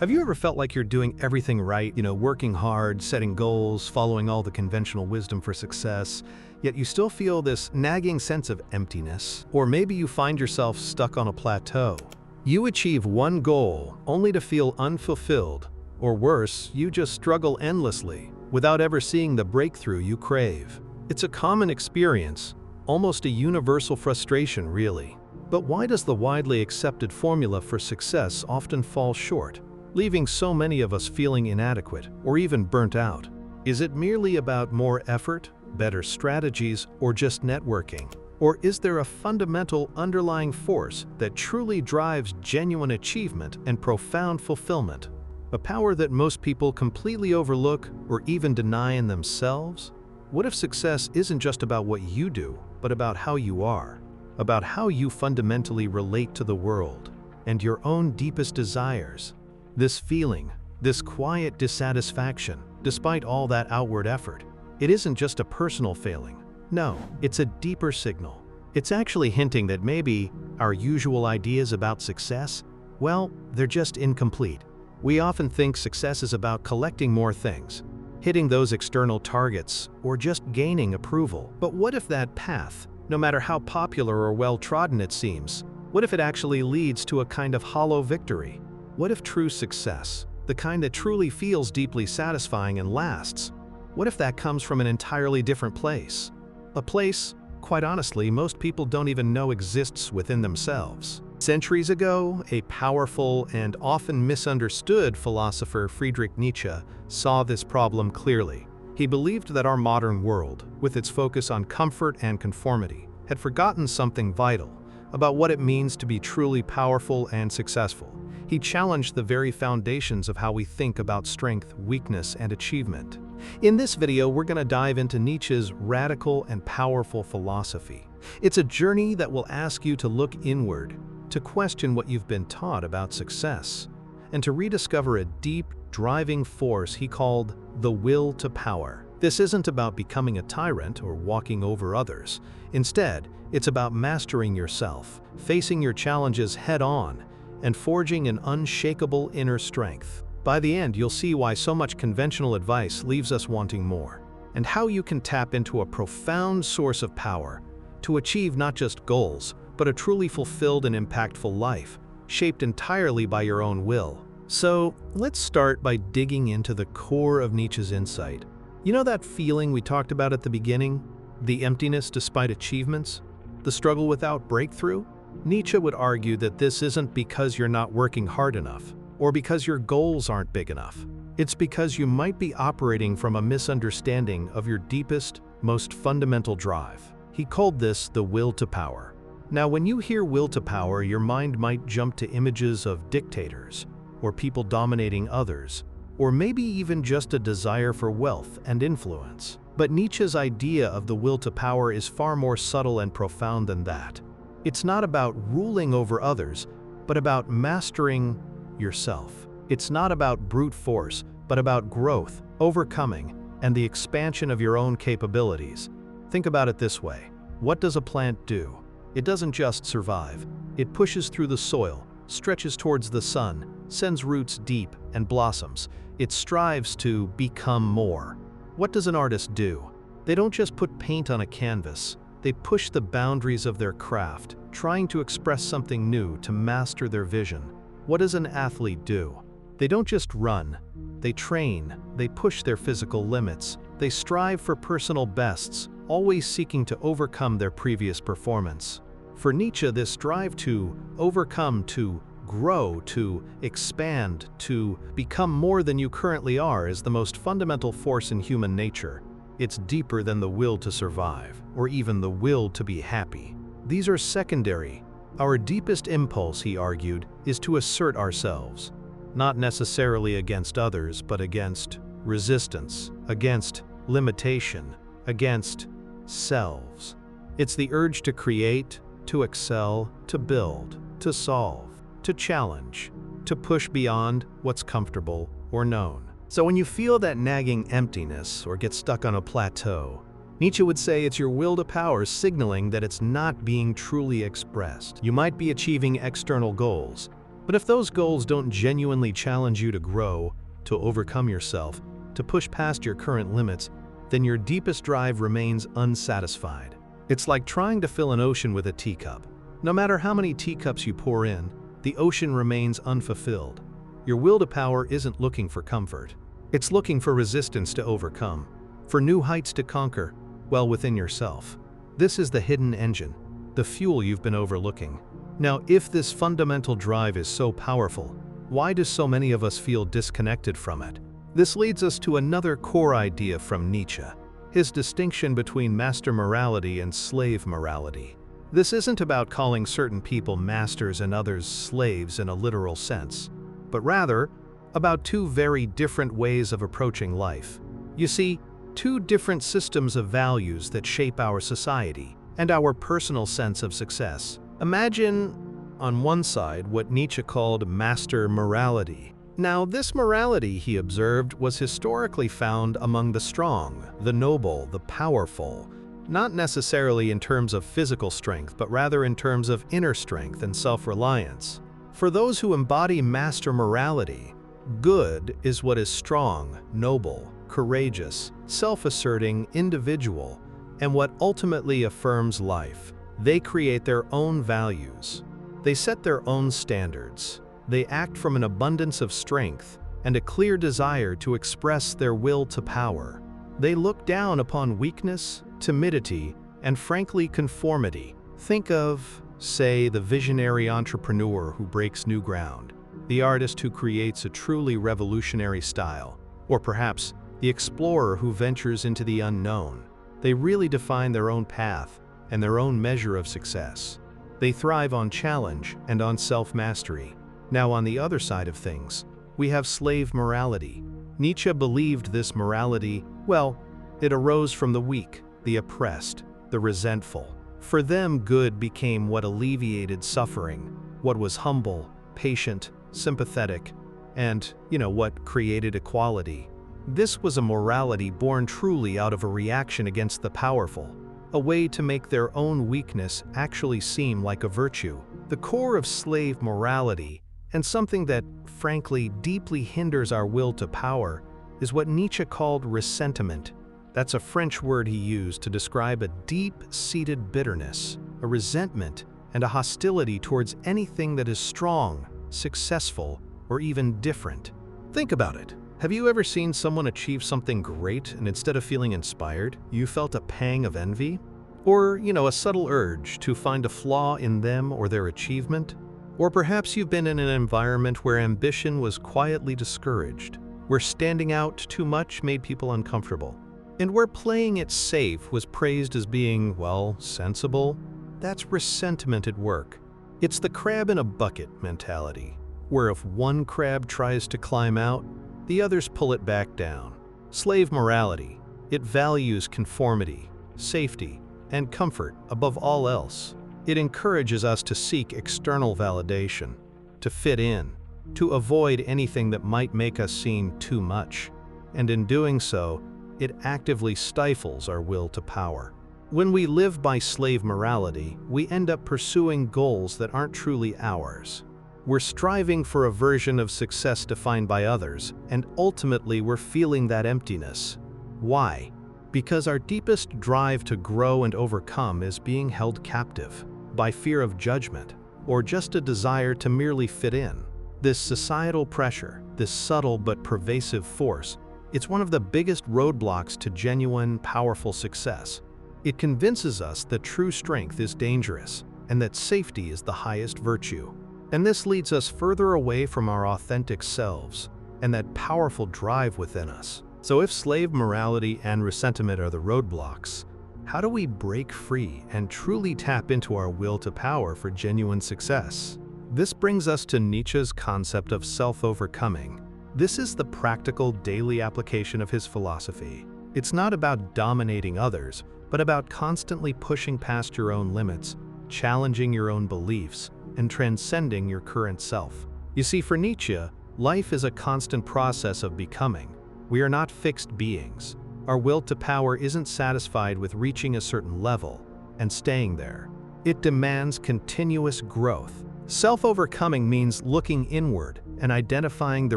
Have you ever felt like you're doing everything right, working hard, setting goals, following all the conventional wisdom for success, yet you still feel this nagging sense of emptiness? Or maybe you find yourself stuck on a plateau. You achieve one goal only to feel unfulfilled, or worse, you just struggle endlessly without ever seeing the breakthrough you crave. It's a common experience, almost a universal frustration, really. But why does the widely accepted formula for success often fall short, leaving so many of us feeling inadequate or even burnt out? Is it merely about more effort, better strategies, or just networking? Or is there a fundamental underlying force that truly drives genuine achievement and profound fulfillment? A power that most people completely overlook or even deny in themselves? What if success isn't just about what you do, but about how you are? About how you fundamentally relate to the world and your own deepest desires? This feeling, this quiet dissatisfaction, despite all that outward effort, it isn't just a personal failing. No, it's a deeper signal. It's actually hinting that maybe our usual ideas about success, well, they're just incomplete. We often think success is about collecting more things, hitting those external targets, or just gaining approval. But what if that path, no matter how popular or well-trodden it seems, what if it actually leads to a kind of hollow victory? What if true success, the kind that truly feels deeply satisfying and lasts, what if that comes from an entirely different place? A place, quite honestly, most people don't even know exists within themselves. Centuries ago, a powerful and often misunderstood philosopher, Friedrich Nietzsche, saw this problem clearly. He believed that our modern world, with its focus on comfort and conformity, had forgotten something vital about what it means to be truly powerful and successful. He challenged the very foundations of how we think about strength, weakness, and achievement. In this video, we're going to dive into Nietzsche's radical and powerful philosophy. It's a journey that will ask you to look inward, to question what you've been taught about success, and to rediscover a deep, driving force he called the will to power. This isn't about becoming a tyrant or walking over others. Instead, it's about mastering yourself, facing your challenges head-on, and forging an unshakable inner strength. By the end, you'll see why so much conventional advice leaves us wanting more, and how you can tap into a profound source of power to achieve not just goals, but a truly fulfilled and impactful life, shaped entirely by your own will. So, let's start by digging into the core of Nietzsche's insight. You know that feeling we talked about at the beginning? The emptiness despite achievements? The struggle without breakthrough? Nietzsche would argue that this isn't because you're not working hard enough, or because your goals aren't big enough. It's because you might be operating from a misunderstanding of your deepest, most fundamental drive. He called this the will to power. Now, when you hear will to power, your mind might jump to images of dictators, or people dominating others, or maybe even just a desire for wealth and influence. But Nietzsche's idea of the will to power is far more subtle and profound than that. It's not about ruling over others, but about mastering yourself. It's not about brute force, but about growth, overcoming, and the expansion of your own capabilities. Think about it this way. What does a plant do? It doesn't just survive. It pushes through the soil, stretches towards the sun, sends roots deep, and blossoms. It strives to become more. What does an artist do? They don't just put paint on a canvas. They push the boundaries of their craft, trying to express something new, to master their vision. What does an athlete do? They don't just run. They train. They push their physical limits. They strive for personal bests, always seeking to overcome their previous performance. For Nietzsche, this drive to overcome, to grow, to expand, to become more than you currently are is the most fundamental force in human nature. It's deeper than the will to survive, or even the will to be happy. These are secondary. Our deepest impulse, he argued, is to assert ourselves, not necessarily against others, but against resistance, against limitation, against selves. It's the urge to create, to excel, to build, to solve, to challenge, to push beyond what's comfortable or known. So when you feel that nagging emptiness or get stuck on a plateau, Nietzsche would say it's your will to power signaling that it's not being truly expressed. You might be achieving external goals, But if those goals don't genuinely challenge you to grow, to overcome yourself, to push past your current limits, then your deepest drive remains unsatisfied. It's like trying to fill an ocean with a teacup. No matter how many teacups you pour in, the ocean remains unfulfilled. Your will to power isn't looking for comfort. It's looking for resistance to overcome, for new heights to conquer, well within yourself. This is the hidden engine, the fuel you've been overlooking. Now, if this fundamental drive is so powerful, why do so many of us feel disconnected from it? This leads us to another core idea from Nietzsche, his distinction between master morality and slave morality. This isn't about calling certain people masters and others slaves in a literal sense, but rather about two very different ways of approaching life. You see, two different systems of values that shape our society and our personal sense of success. Imagine, on one side, what Nietzsche called master morality. Now, this morality, he observed, was historically found among the strong, the noble, the powerful, not necessarily in terms of physical strength, but rather in terms of inner strength and self-reliance. For those who embody master morality, good is what is strong, noble, courageous, self-asserting, individual, and what ultimately affirms life. They create their own values. They set their own standards. They act from an abundance of strength and a clear desire to express their will to power. They look down upon weakness, timidity, and frankly, conformity. Think of, say, the visionary entrepreneur who breaks new ground, the artist who creates a truly revolutionary style, or perhaps the explorer who ventures into the unknown. They really define their own path and their own measure of success. They thrive on challenge and on self-mastery. Now, on the other side of things, we have slave morality. Nietzsche believed this morality, well, it arose from the weak, the oppressed, the resentful. For them, good became what alleviated suffering, what was humble, patient, sympathetic, and, what created equality. This was a morality born truly out of a reaction against the powerful, a way to make their own weakness actually seem like a virtue. The core of slave morality, and something that, frankly, deeply hinders our will to power, is what Nietzsche called ressentiment. That's a French word he used to describe a deep-seated bitterness, a resentment, and a hostility towards anything that is strong, successful, or even different. Think about it. Have you ever seen someone achieve something great and instead of feeling inspired, you felt a pang of envy? Or, a subtle urge to find a flaw in them or their achievement? Or perhaps you've been in an environment where ambition was quietly discouraged, where standing out too much made people uncomfortable, and where playing it safe was praised as being, well, sensible. That's resentment at work. It's the crab in a bucket mentality, where if one crab tries to climb out, the others pull it back down. Slave morality. It values conformity, safety, and comfort above all else. It encourages us to seek external validation, to fit in, to avoid anything that might make us seem too much. And in doing so, it actively stifles our will to power. When we live by slave morality, we end up pursuing goals that aren't truly ours. We're striving for a version of success defined by others, and ultimately we're feeling that emptiness. Why? Because our deepest drive to grow and overcome is being held captive by fear of judgment, or just a desire to merely fit in. This societal pressure, this subtle but pervasive force, it's one of the biggest roadblocks to genuine, powerful success. It convinces us that true strength is dangerous, and that safety is the highest virtue. And this leads us further away from our authentic selves, and that powerful drive within us. So if slave morality and ressentiment are the roadblocks, how do we break free and truly tap into our will to power for genuine success? This brings us to Nietzsche's concept of self-overcoming. This is the practical daily application of his philosophy. It's not about dominating others, but about constantly pushing past your own limits, challenging your own beliefs, and transcending your current self. You see, for Nietzsche, life is a constant process of becoming. We are not fixed beings. Our will to power isn't satisfied with reaching a certain level and staying there. It demands continuous growth, Self-overcoming means looking inward and identifying the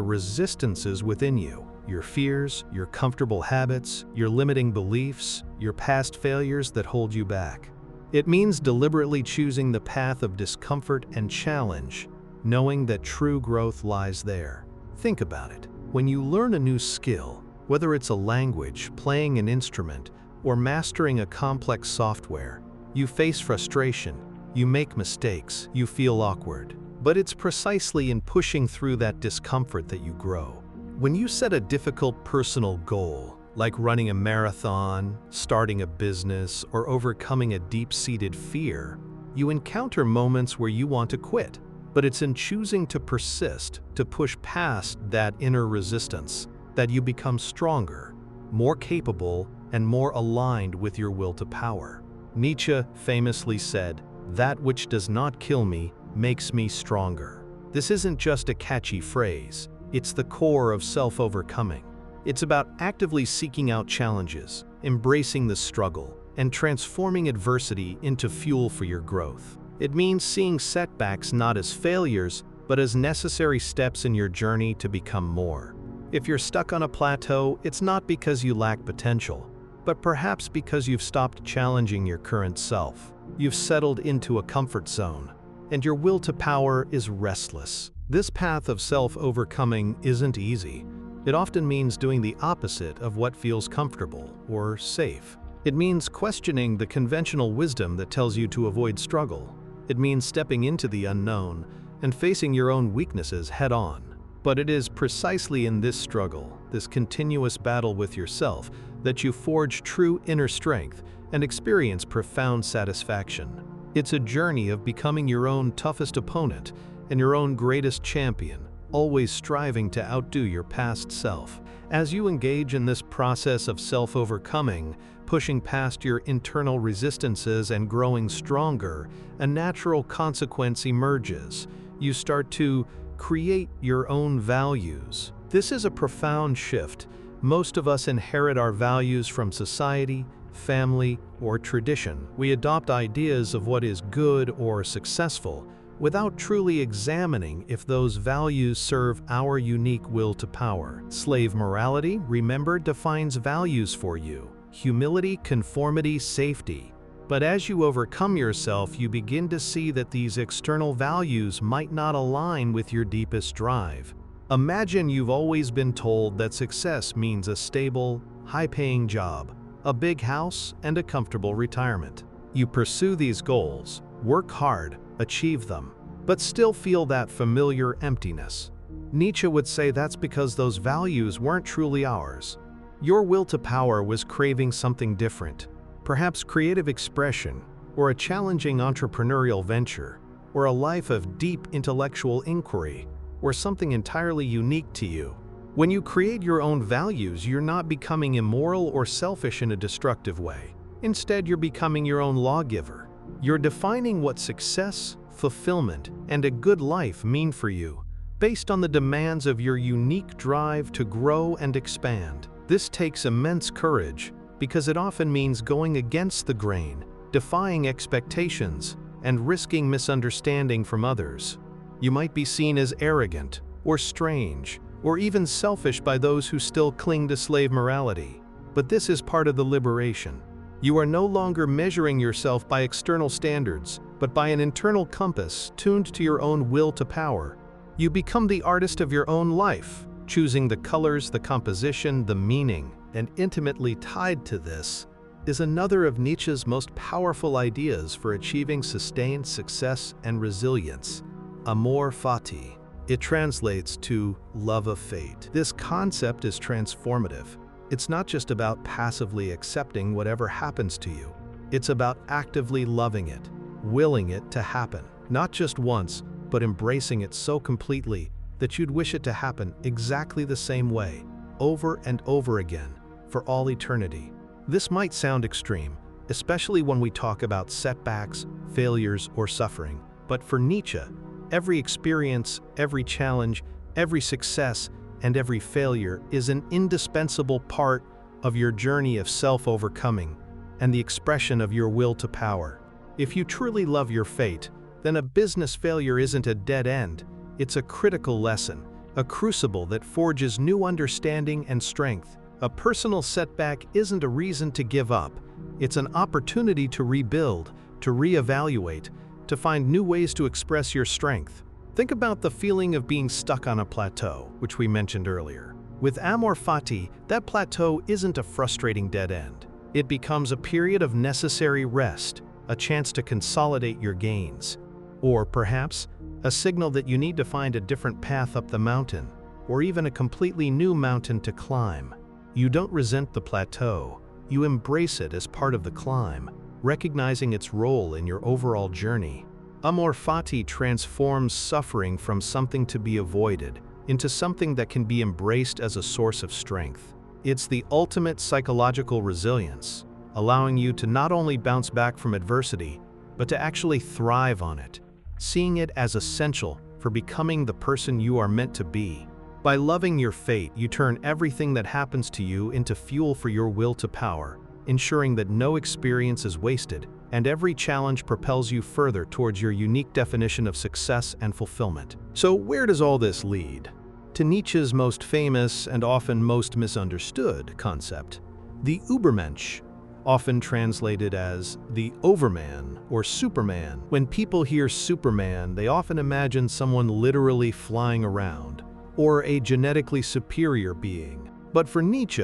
resistances within you, your fears, your comfortable habits, your limiting beliefs, your past failures that hold you back. It means deliberately choosing the path of discomfort and challenge, knowing that true growth lies there. Think about it. When you learn a new skill, whether it's a language, playing an instrument, or mastering a complex software, you face frustration, you make mistakes, you feel awkward. But it's precisely in pushing through that discomfort that you grow. When you set a difficult personal goal, like running a marathon, starting a business, or overcoming a deep-seated fear, you encounter moments where you want to quit. But it's in choosing to persist, to push past that inner resistance, that you become stronger, more capable, and more aligned with your will to power. Nietzsche famously said, "That which does not kill me makes me stronger." This isn't just a catchy phrase, it's the core of self-overcoming. It's about actively seeking out challenges, embracing the struggle, and transforming adversity into fuel for your growth. It means seeing setbacks not as failures, but as necessary steps in your journey to become more. If you're stuck on a plateau, it's not because you lack potential, but perhaps because you've stopped challenging your current self. You've settled into a comfort zone, and your will to power is restless. This path of self-overcoming isn't easy. It often means doing the opposite of what feels comfortable or safe. It means questioning the conventional wisdom that tells you to avoid struggle. It means stepping into the unknown and facing your own weaknesses head-on. But it is precisely in this struggle, this continuous battle with yourself, that you forge true inner strength and experience profound satisfaction. It's a journey of becoming your own toughest opponent and your own greatest champion, always striving to outdo your past self. As you engage in this process of self-overcoming, pushing past your internal resistances and growing stronger, a natural consequence emerges. You start to create your own values. This is a profound shift. Most of us inherit our values from society, family, or tradition. We adopt ideas of what is good or successful without truly examining if those values serve our unique will to power. Slave morality, remember, defines values for you: humility, conformity, safety. But as you overcome yourself, you begin to see that these external values might not align with your deepest drive. Imagine you've always been told that success means a stable, high-paying job, a big house, and a comfortable retirement. You pursue these goals, work hard, achieve them, but still feel that familiar emptiness. Nietzsche would say that's because those values weren't truly ours. Your will to power was craving something different, perhaps creative expression, or a challenging entrepreneurial venture, or a life of deep intellectual inquiry, or something entirely unique to you. When you create your own values, you're not becoming immoral or selfish in a destructive way. Instead, you're becoming your own lawgiver. You're defining what success, fulfillment, and a good life mean for you, based on the demands of your unique drive to grow and expand. This takes immense courage, because it often means going against the grain, defying expectations, and risking misunderstanding from others. You might be seen as arrogant, or strange, or even selfish by those who still cling to slave morality. But this is part of the liberation. You are no longer measuring yourself by external standards, but by an internal compass tuned to your own will to power. You become the artist of your own life, choosing the colors, the composition, the meaning. And intimately tied to this is another of Nietzsche's most powerful ideas for achieving sustained success and resilience: amor fati. It translates to love of fate. This concept is transformative. It's not just about passively accepting whatever happens to you. It's about actively loving it, willing it to happen, not just once, but embracing it so completely that you'd wish it to happen exactly the same way, over and over again, for all eternity. This might sound extreme, especially when we talk about setbacks, failures, or suffering. But for Nietzsche, every experience, every challenge, every success, and every failure is an indispensable part of your journey of self-overcoming and the expression of your will to power. If you truly love your fate, then a business failure isn't a dead end, it's a critical lesson, a crucible that forges new understanding and strength. A personal setback isn't a reason to give up, it's an opportunity to rebuild, to reevaluate, to find new ways to express your strength. Think about the feeling of being stuck on a plateau, which we mentioned earlier. With amor fati, that plateau isn't a frustrating dead end. It becomes a period of necessary rest, a chance to consolidate your gains. Or perhaps, a signal that you need to find a different path up the mountain, or even a completely new mountain to climb. You don't resent the plateau, you embrace it as part of the climb, recognizing its role in your overall journey. Amor fati transforms suffering from something to be avoided into something that can be embraced as a source of strength. It's the ultimate psychological resilience, allowing you to not only bounce back from adversity, but to actually thrive on it, seeing it as essential for becoming the person you are meant to be. By loving your fate, you turn everything that happens to you into fuel for your will to power, ensuring that no experience is wasted, and every challenge propels you further towards your unique definition of success and fulfillment. So where does all this lead? To Nietzsche's most famous and often most misunderstood concept, the Übermensch, often translated as the Overman or Superman. When people hear Superman, they often imagine someone literally flying around, or a genetically superior being. But for Nietzsche,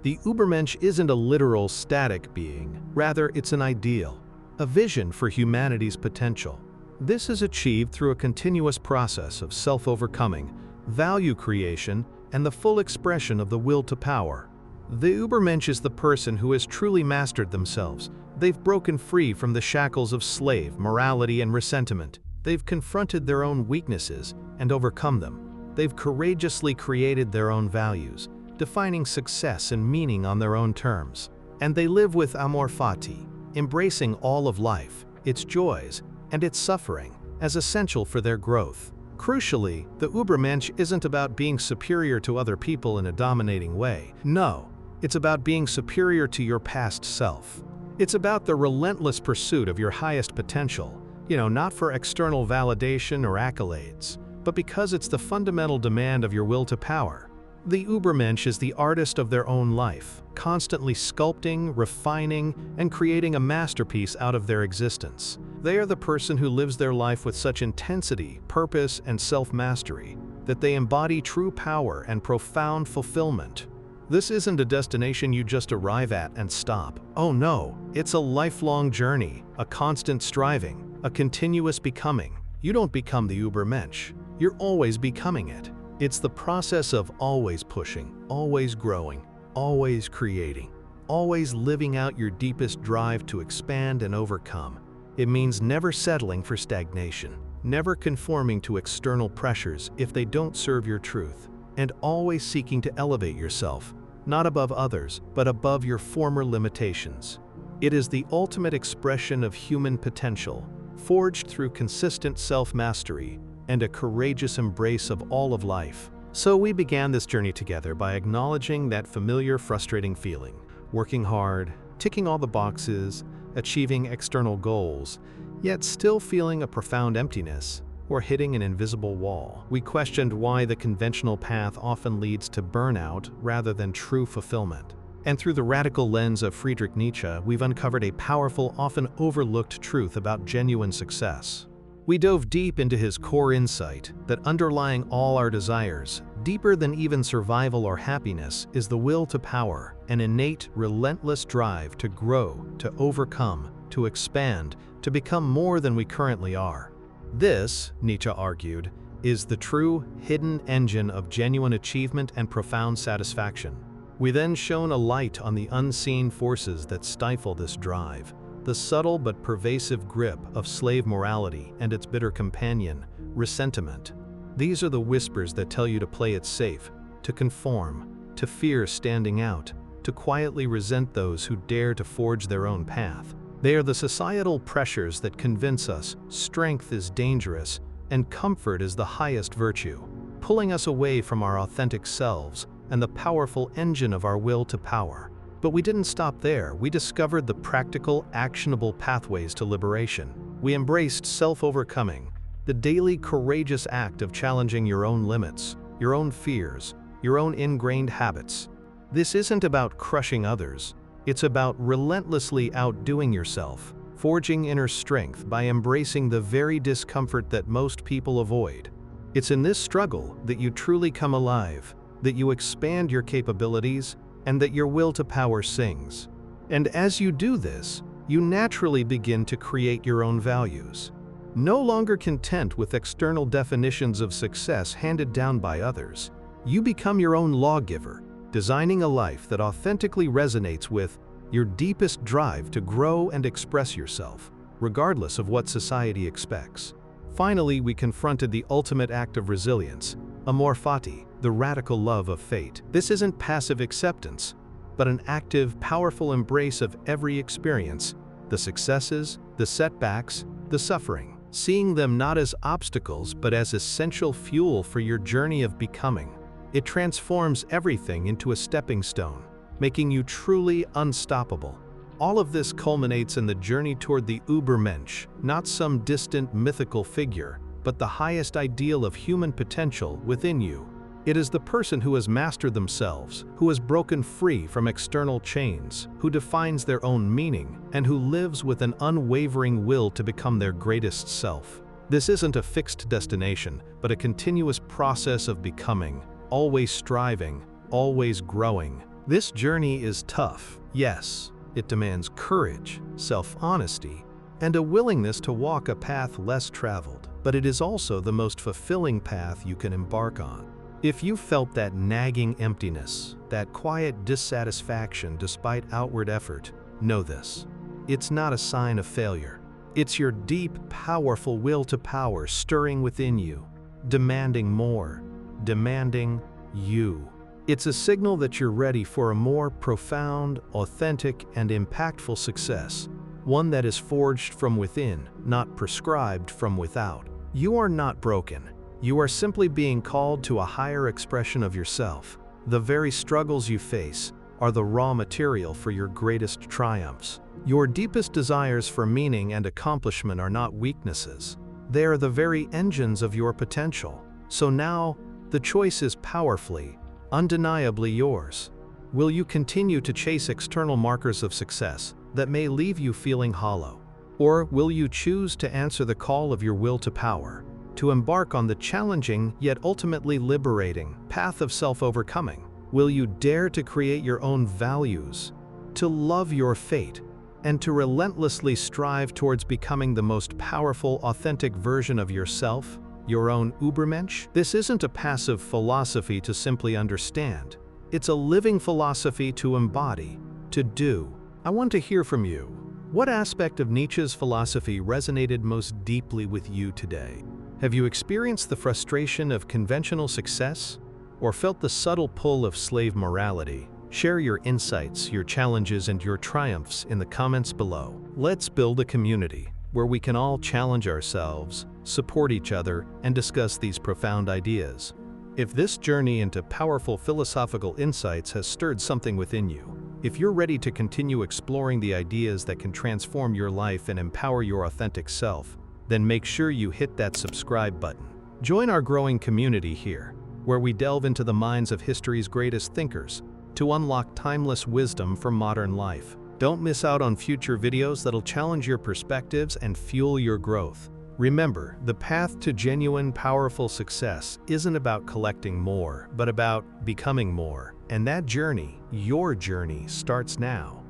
the Übermensch isn't a literal static being, rather it's an ideal, a vision for humanity's potential. This is achieved through a continuous process of self-overcoming, value creation, and the full expression of the will to power. The Übermensch is the person who has truly mastered themselves. They've broken free from the shackles of slave morality and resentment. They've confronted their own weaknesses and overcome them. They've courageously created their own values, defining success and meaning on their own terms. And they live with amor fati, embracing all of life, its joys, and its suffering, as essential for their growth. Crucially, the Übermensch isn't about being superior to other people in a dominating way. No, it's about being superior to your past self. It's about the relentless pursuit of your highest potential, not for external validation or accolades, but because it's the fundamental demand of your will to power. The Übermensch is the artist of their own life, constantly sculpting, refining, and creating a masterpiece out of their existence. They are the person who lives their life with such intensity, purpose, and self-mastery that they embody true power and profound fulfillment. This isn't a destination you just arrive at and stop. Oh no, it's a lifelong journey, a constant striving, a continuous becoming. You don't become the Übermensch, you're always becoming it. It's the process of always pushing, always growing, always creating, always living out your deepest drive to expand and overcome. It means never settling for stagnation, never conforming to external pressures if they don't serve your truth, and always seeking to elevate yourself, not above others, but above your former limitations. It is the ultimate expression of human potential, forged through consistent self-mastery and a courageous embrace of all of life. So we began this journey together by acknowledging that familiar, frustrating feeling, working hard, ticking all the boxes, achieving external goals, yet still feeling a profound emptiness or hitting an invisible wall. We questioned why the conventional path often leads to burnout rather than true fulfillment. And through the radical lens of Friedrich Nietzsche, we've uncovered a powerful, often overlooked truth about genuine success. We dove deep into his core insight that underlying all our desires, deeper than even survival or happiness, is the will to power, an innate, relentless drive to grow, to overcome, to expand, to become more than we currently are. This, Nietzsche argued, is the true, hidden engine of genuine achievement and profound satisfaction. We then shone a light on the unseen forces that stifle this drive, the subtle but pervasive grip of slave morality and its bitter companion, resentment. These are the whispers that tell you to play it safe, to conform, to fear standing out, to quietly resent those who dare to forge their own path. They are the societal pressures that convince us strength is dangerous and comfort is the highest virtue, pulling us away from our authentic selves and the powerful engine of our will to power. But we didn't stop there. We discovered the practical, actionable pathways to liberation. we embraced self-overcoming, the daily courageous act of challenging your own limits, your own fears, your own ingrained habits. This isn't about crushing others. It's about relentlessly outdoing yourself, forging inner strength by embracing the very discomfort that most people avoid. It's in this struggle that you truly come alive, that you expand your capabilities, and that your will to power sings. And as you do this, you naturally begin to create your own values. No longer content with external definitions of success handed down by others, you become your own lawgiver, designing a life that authentically resonates with your deepest drive to grow and express yourself, regardless of what society expects. Finally, we confronted the ultimate act of resilience, amor fati, the radical love of fate. This isn't passive acceptance, but an active, powerful embrace of every experience, the successes, the setbacks, the suffering, seeing them not as obstacles but as essential fuel for your journey of becoming. It transforms everything into a stepping stone, making you truly unstoppable. All of this culminates in the journey toward the Übermensch, not some distant mythical figure, but the highest ideal of human potential within you. It is the person who has mastered themselves, who has broken free from external chains, who defines their own meaning, and who lives with an unwavering will to become their greatest self. This isn't a fixed destination, but a continuous process of becoming, always striving, always growing. This journey is tough, yes. It demands courage, self-honesty, and a willingness to walk a path less traveled, but it is also the most fulfilling path you can embark on. If you felt that nagging emptiness, that quiet dissatisfaction despite outward effort, know this. It's not a sign of failure. It's your deep, powerful will to power stirring within you, demanding more, demanding you. It's a signal that you're ready for a more profound, authentic, and impactful success, one that is forged from within, not prescribed from without. You are not broken. You are simply being called to a higher expression of yourself. The very struggles you face are the raw material for your greatest triumphs. Your deepest desires for meaning and accomplishment are not weaknesses. They are the very engines of your potential. So now, the choice is powerfully, undeniably yours. Will you continue to chase external markers of success that may leave you feeling hollow? Or will you choose to answer the call of your will to power, to embark on the challenging yet ultimately liberating path of self-overcoming? Will you dare to create your own values, to love your fate, and to relentlessly strive towards becoming the most powerful, authentic version of yourself? Your own Übermensch? This isn't a passive philosophy to simply understand. It's a living philosophy to embody, to do. I want to hear from you. What aspect of Nietzsche's philosophy resonated most deeply with you today? Have you experienced the frustration of conventional success, or felt the subtle pull of slave morality? Share your insights, your challenges, and your triumphs in the comments below. Let's build a community where we can all challenge ourselves, support each other, and discuss these profound ideas. If this journey into powerful philosophical insights has stirred something within you, if you're ready to continue exploring the ideas that can transform your life and empower your authentic self, then make sure you hit that subscribe button. Join our growing community here, where we delve into the minds of history's greatest thinkers to unlock timeless wisdom for modern life. Don't miss out on future videos that'll challenge your perspectives and fuel your growth. Remember, the path to genuine, powerful success isn't about collecting more, but about becoming more. And that journey, your journey, starts now.